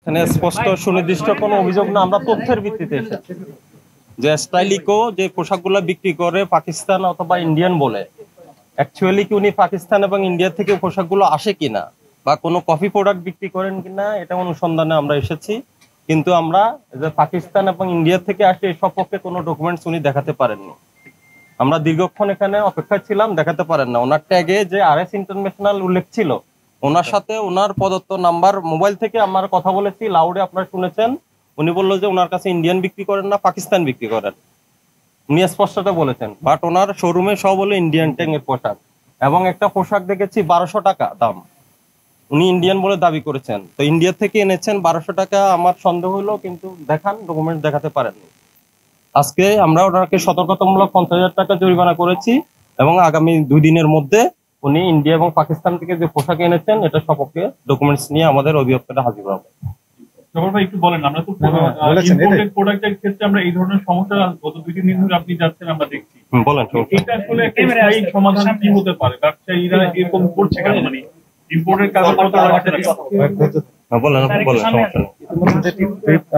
এখানে স্পষ্ট সুনির্দিষ্ট কোনো অভিযোগ না, আমরা তথ্যের ভিত্তিতে এসেছি যে স্টাইলিকো যে পোশাকগুলো বিক্রি করে পাকিস্তান অথবা ইন্ডিয়ান বলে, অ্যাকচুয়ালি কি উনি পাকিস্তান এবং ইন্ডিয়া থেকে পোশাকগুলো আসে কিনা বা কোনো কফি প্রোডাক্ট বিক্রি করেন কিনা এটা অনুসন্ধানে আমরা এসেছি। কিন্তু আমরা যে পাকিস্তান এবং ইন্ডিয়া থেকে আসে এই সপক্ষে কোনো ডকুমেন্টস উনি দেখাতে পারেননি। আমরা দীর্ঘক্ষণ এখানে অপেক্ষায় ছিলাম, দেখাতে পারেন না। ওনার ট্যাগে যে RS ইন্টারন্যাশনাল উল্লেখ ছিল, ওনার সাথে ওনার প্রদত্ত নাম্বার মোবাইল থেকে আমার কথা বলেছি, লাউডে আপনারা শুনেছেন। উনি বললো যে ওনার কাছে ইন্ডিয়ান বিক্রি করেন না, পাকিস্তান বিক্রি করেন, উনি স্পষ্টত বলেছেন। বাট ওনার শোরুমে সব হলো ইন্ডিয়ান ট্যাঙ্গের পোশাক, এবং একটা পোশাক দেখেছি 1200 টাকা দাম, উনি ইন্ডিয়ান বলে দাবি করেছেন। তো ইন্ডিয়া থেকে এনেছেন 1200 টাকা, আমার সন্দেহ হলো, কিন্তু দেখান, ডকুমেন্ট দেখাতে পারেননি। আজকে আমরা ওনাকে সতর্কতামূলক 50,000 টাকা জরিমানা করেছি, এবং আগামী 2 দিনের মধ্যে উনি ইন্ডিয়া এবং পাকিস্তান থেকে যে পোশাক এনেছেন এটা সপক্ষে ডকুমেন্টস নিয়ে আমাদের অধিদপ্তরে হাজির হবে। একটু বলেন, আমরা তো ইম্পোর্টেড প্রোডাক্টের ক্ষেত্রে আমরা এই ধরনের সমস্যা গত 2-3 দিন ধরে আপনি যাচ্ছেন আমরা দেখছি। বলেন, এটা আসলে একটা স্থায়ী সমাধান কি হতে পারে? ব্যবসায়ীরা এরকম করছে কেন? মানে ইম্পোর্টেড কাগজপত্র রাখছে না। বলেন সমস্যা নেই।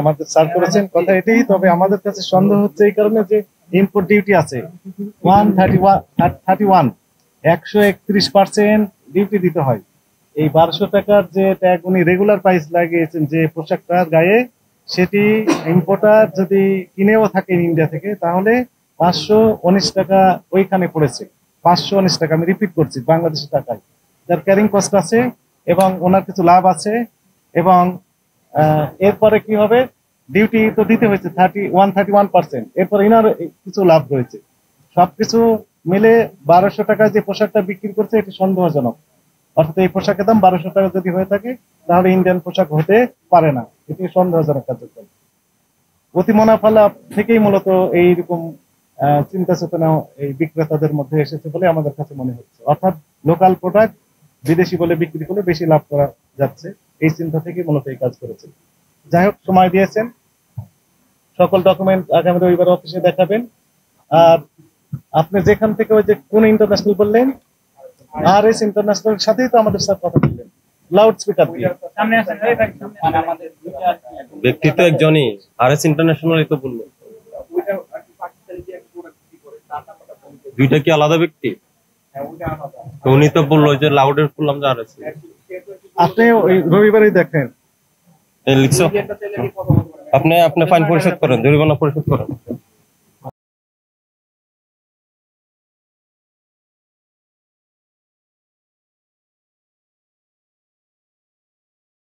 আমাদের স্যার করেছেন কথা এটাই, তবে আমাদের কাছে সন্দেহ হচ্ছে এই কারণে যে ইম্পোর্ট ডিউটি আছে 131% ডিউটি দিতে হয়। এই 1200 টাকার যে ট্যাগ উনি রেগুলার প্রাইস লাগিয়েছেন যে পোশাকটার গায়ে, সেটি ইম্পোর্টার যদি কিনেও থাকে ইন্ডিয়া থেকে, তাহলে 519 টাকা ওইখানে পড়েছে। 519 টাকা, আমি রিপিট করছি, বাংলাদেশি টাকায়। যার ক্যারিং কস্ট আছে এবং ওনার কিছু লাভ আছে, এবং এরপরে কি হবে, ডিউটি তো দিতে হয়েছে 131%, এরপর ইনার কিছু লাভ রয়েছে। সবকিছু মিলে 1200 টাকায় যে পোশাকটা বিক্রি করছে এটি সন্দেহজনক। অর্থাৎ এই পোশাকের দাম 1200 টাকা যদি হয়ে থাকে, তাহলে ইন্ডিয়ান পোশাক হতে পারে না, এটি সন্দেহজনক কার্যক্রম। অতি মুনাফা লাভ থেকেই মূলত এইরকম চিন্তা চেতনা এই বিক্রেতাদের মধ্যে এসেছে বলে আমাদের কাছে মনে হচ্ছে। অর্থাৎ লোকাল প্রোডাক্ট বিদেশি বলে বিক্রি করলে বেশি লাভ করা যাচ্ছে, এই চিন্তা থেকে মূলত এই কাজ করেছে। যাই হোক, সময় দিয়েছেন, সকল ডকুমেন্ট আগামী রবিবার অফিসে দেখাবেন। আর আপনি যেখান থেকে ওই যে কোন ইন্টারন্যাশনাল বললেন, RS ইন্টারন্যাশনাল সাথেই তো আমাদের সাথে কথা বললেন লাউড স্পিকার দিয়ে। ব্যক্তি তো একজনই, RS ইন্টারন্যাশনাল তো বললেন। দুইটা কি আলাদা ব্যক্তি? উনি তো বললো যে লাউডের বললাম যে RS। আপনি ওই রবিবারই দেখেন লিখছো, আপনি ফাইন পরিশোধ করেন, জরিমানা পরিশোধ করেন।